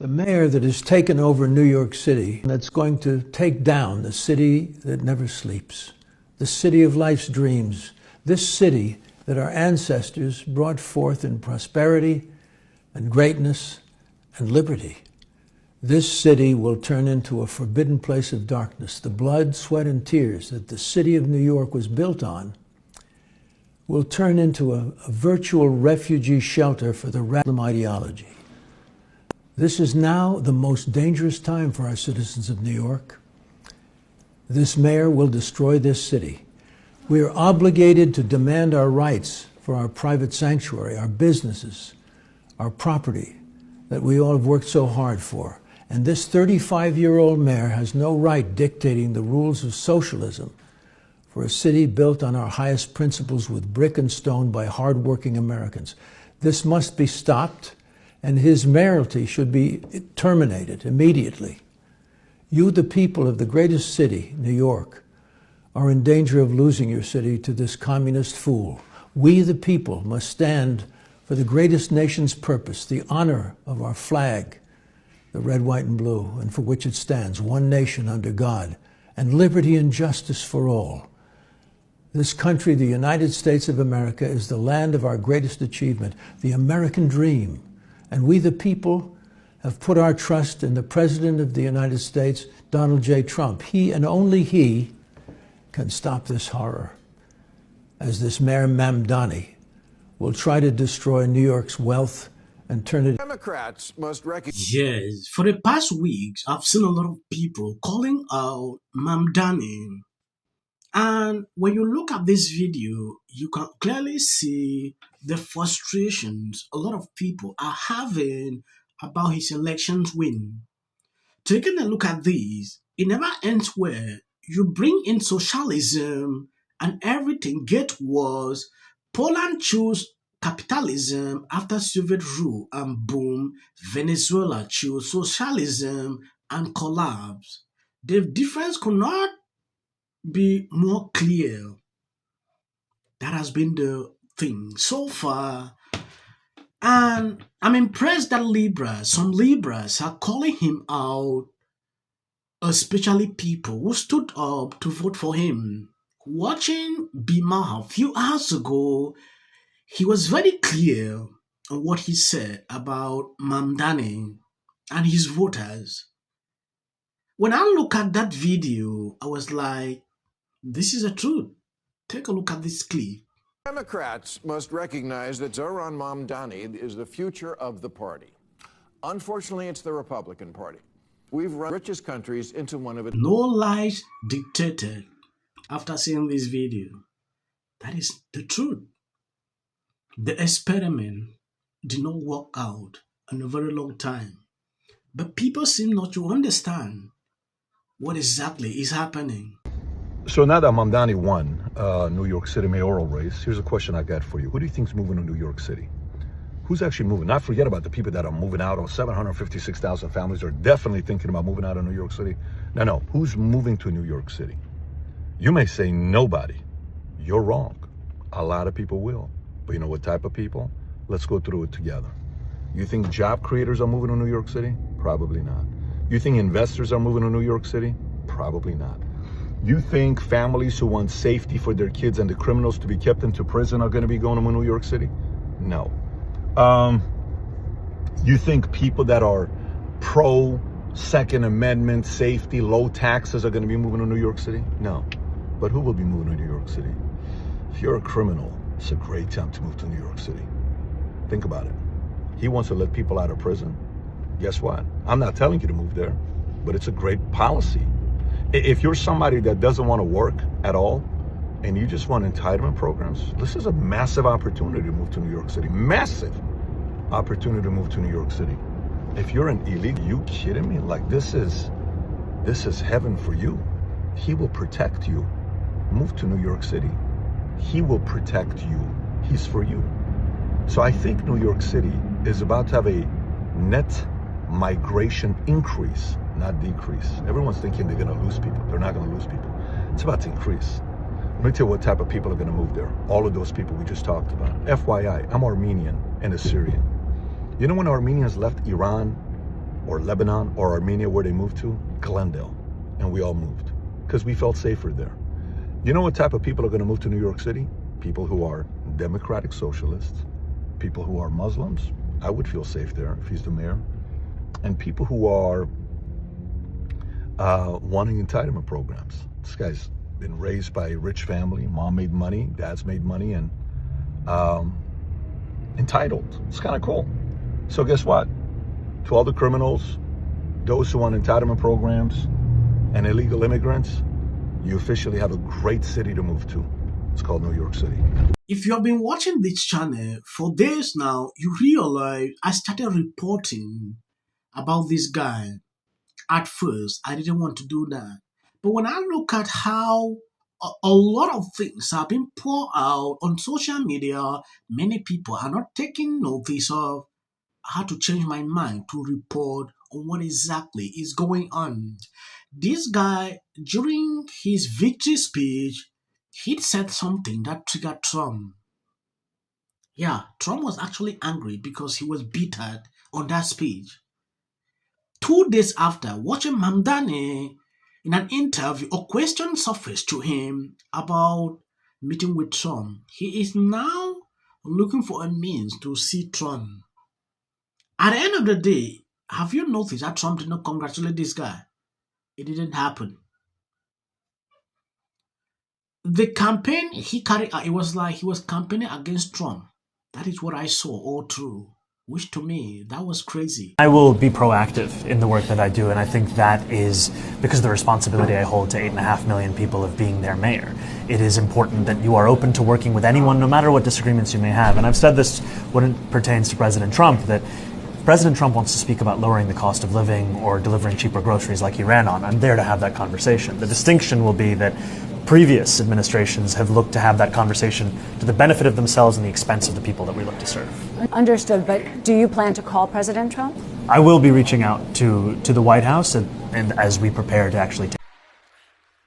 The mayor that has taken over New York City, that's going to take down the city that never sleeps, the city of life's dreams, this city that our ancestors brought forth in prosperity and greatness and liberty. This city will turn into a forbidden place of darkness. The blood, sweat, and tears that the city of New York was built on will turn into a virtual refugee shelter for the radical ideology. This is now the most dangerous time for our citizens of New York. This mayor will destroy this city. We are obligated to demand our rights for our private sanctuary, our businesses, our property that we all have worked so hard for. And this 35-year-old mayor has no right dictating the rules of socialism for a city built on our highest principles with brick and stone by hardworking Americans. This must be stopped, and his mayoralty should be terminated immediately. You, the people of the greatest city, New York, are in danger of losing your city to this communist fool. We, the people, must stand for the greatest nation's purpose, the honor of our flag, the red, white, and blue, and for which it stands, one nation under God, and liberty and justice for all. This country, the United States of America, is the land of our greatest achievement, the American dream. And we, the people, have put our trust in the President of the United States, Donald J. Trump. He and only he can stop this horror, as this Maher Mamdani will try to destroy New York's wealth and turn it. Democrats must recognize. Yes, for the past weeks, I've seen a lot of people calling out Mamdani. And when you look at this video, you can clearly see the frustrations a lot of people are having about his elections win. Taking a look at this, it never ends where you bring in socialism and everything gets worse. Poland chose capitalism after Soviet rule, and boom, Venezuela chose socialism and collapse. The difference could not be more clear. That has been the thing so far. And I'm impressed that some liberals are calling him out, especially people who stood up to vote for him. Watching Bill Maher a few hours ago, he was very clear on what he said about Mamdani and his voters. When I look at that video, I was like, this is the truth. Take a look at this clip. Democrats must recognize that Zohran Mamdani is the future of the party. Unfortunately, it's the Republican Party. We've run the richest countries into one of its... No lies dictated after seeing this video. That is the truth. The experiment did not work out in a very long time. But people seem not to understand what exactly is happening. So now that Mamdani won New York City mayoral race, here's a question I got for you. Who do you think is moving to New York City? Who's actually moving? Not forget about the people that are moving out. 756,000 families are definitely thinking about moving out of New York City. No. Who's moving to New York City? You may say nobody. You're wrong. A lot of people will. But you know what type of people? Let's go through it together. You think job creators are moving to New York City? Probably not. You think investors are moving to New York City? Probably not. You think families who want safety for their kids and the criminals to be kept into prison are going to be going to New York City? No. You think people that are pro Second Amendment, safety, low taxes are going to be moving to New York City? No. But who will be moving to New York City? If you're a criminal, it's a great time to move to New York City. Think about it. He wants to let people out of prison. Guess what? I'm not telling you to move there, but it's a great policy. If you're somebody that doesn't want to work at all and you just want entitlement programs, this is a massive opportunity to move to New York City. Massive opportunity to move to New York City. If you're an illegal, you kidding me? Like this is heaven for you. He will protect you. Move to New York City. He will protect you. He's for you. So I think New York City is about to have a net migration increase, not decrease. Everyone's thinking they're going to lose people. They're not going to lose people. It's about to increase. Let me tell you what type of people are going to move there. All of those people we just talked about. FYI, I'm Armenian and Assyrian. You know when Armenians left Iran or Lebanon or Armenia, where they moved to? Glendale. And we all moved because we felt safer there. You know what type of people are going to move to New York City? People who are democratic socialists, people who are Muslims. I would feel safe there if he's the mayor. And people who are wanting entitlement programs. This guy's been raised by a rich family. Mom made money, dad's made money, and entitled. It's kind of cool. So guess what? To all the criminals, those who want entitlement programs, and illegal immigrants, you officially have a great city to move to. It's called New York City. If you have been watching this channel for days now, you realize I started reporting about this guy. At first, I didn't want to do that. But when I look at how a lot of things have been poured out on social media, many people are not taking notice of how to change my mind to report on what exactly is going on. This guy, during his victory speech, he said something that triggered Trump. Yeah, Trump was actually angry because he was bittered on that speech. 2 days after, watching Mamdani in an interview, a question surfaced to him about meeting with Trump. He is now looking for a means to see Trump. At the end of the day, have you noticed that Trump did not congratulate this guy? It didn't happen. The campaign he carried out, it was like he was campaigning against Trump. That is what I saw all through, which to me, that was crazy. I will be proactive in the work that I do, and I think that is because of the responsibility I hold to 8.5 million people of being their mayor. It is important that you are open to working with anyone, no matter what disagreements you may have. And I've said this when it pertains to President Trump, that if President Trump wants to speak about lowering the cost of living or delivering cheaper groceries like he ran on, I'm there to have that conversation. The distinction will be that previous administrations have looked to have that conversation to the benefit of themselves and the expense of the people that we look to serve. Understood, but do you plan to call President Trump? I will be reaching out to the White House and as we prepare to actually take.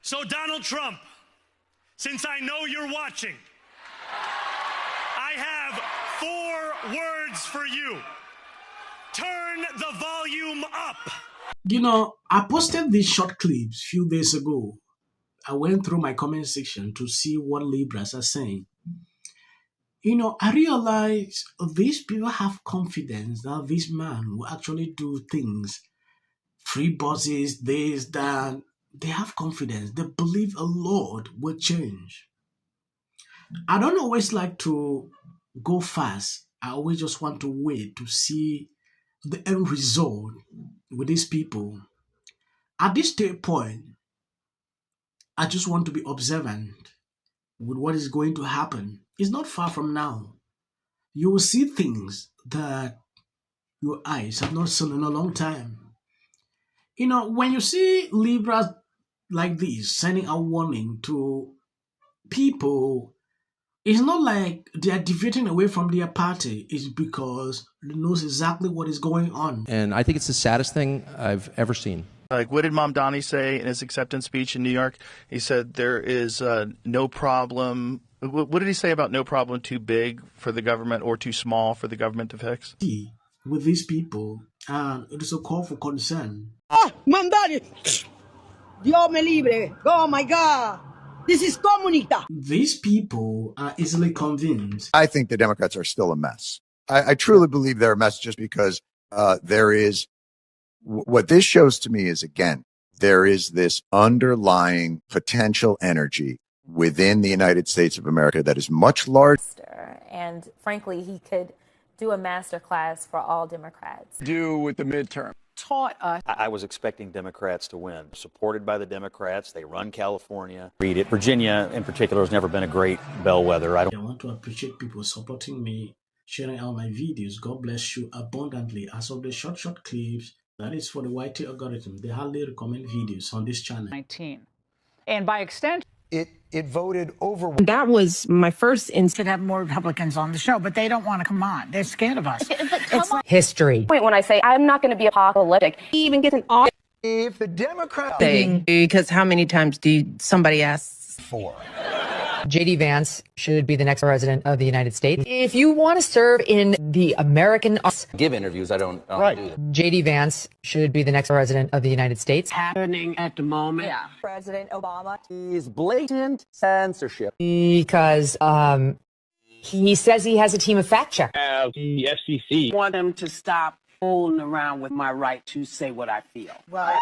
So Donald Trump, since I know you're watching, I have 4 words for you. Turn the volume up. You know, I posted these short clips a few days ago. I went through my comment section to see what Libras are saying. You know, I realized these people have confidence that this man will actually do things. Free buses, this, that. They have confidence. They believe a lot will change. I don't always like to go fast. I always just want to wait to see the end result with these people. At this point, I just want to be observant with what is going to happen. It's not far from now. You will see things that your eyes have not seen in a long time. You know, when you see Libras like this sending a warning to people, it's not like they are deviating away from their party. It's because they knows exactly what is going on. And I think it's the saddest thing I've ever seen. Like, what did Mamdani say in his acceptance speech in New York? He said there is no problem. What did he say about no problem too big for the government or too small for the government to fix? With these people, and it is a call for concern. Oh, Mamdani! Dios me libre! Oh my God! This is comunista! These people are easily convinced. I think the Democrats are still a mess. I truly believe they're a mess just because there is. What this shows to me is, again, there is this underlying potential energy within the United States of America that is much larger. And frankly, he could do a master class for all Democrats. Do with the midterm. Taught us. I was expecting Democrats to win. Supported by the Democrats, they run California. Read it. Virginia, in particular, has never been a great bellwether. I want to appreciate people supporting me, sharing out my videos. God bless you abundantly. As of the short clips, that is for the YT algorithm. They hardly recommend videos on this channel. 19. And by extension, it voted over. That was my first instinct to have more Republicans on the show, but they don't want to come on. They're scared of us. It's history. Wait, when I say I'm not going to be apocalyptic, he even gets an off. If the Democrats because how many times do somebody asks? 4. J.D. Vance should be the next president of the United States. If you want to serve in the American... Give interviews, I don't do them. J.D. Vance should be the next president of the United States. Happening at the moment. Yeah. President Obama. He's blatant censorship. Because he says he has a team of fact checkers. The FCC. Want them to stop fooling around with my right to say what I feel. Well,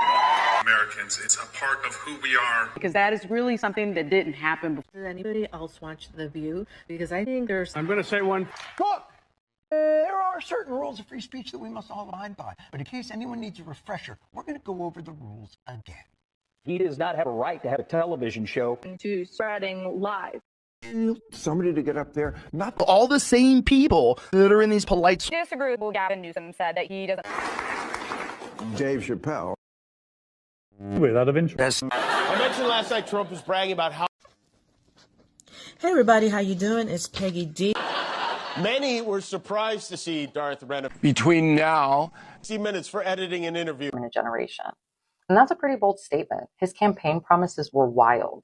Americans, it's a part of who we are. Because that is really something that didn't happen before. Does anybody else watch The View? Because I think there's... I'm going to say one. Look, there are certain rules of free speech that we must all abide by. But in case anyone needs a refresher, we're going to go over the rules again. He does not have a right to have a television show. To spreading lies. Somebody to get up there, not all the same people that are in these polite... Disagree with what Gavin Newsom said that he doesn't... Dave Chappelle. Without of interest. I mentioned last night Trump was bragging about how... Hey everybody, how you doing? It's Peggy D. Many were surprised to see Darth Renner. Between now... 60 minutes for editing an interview. In a generation. And that's a pretty bold statement. His campaign promises were wild.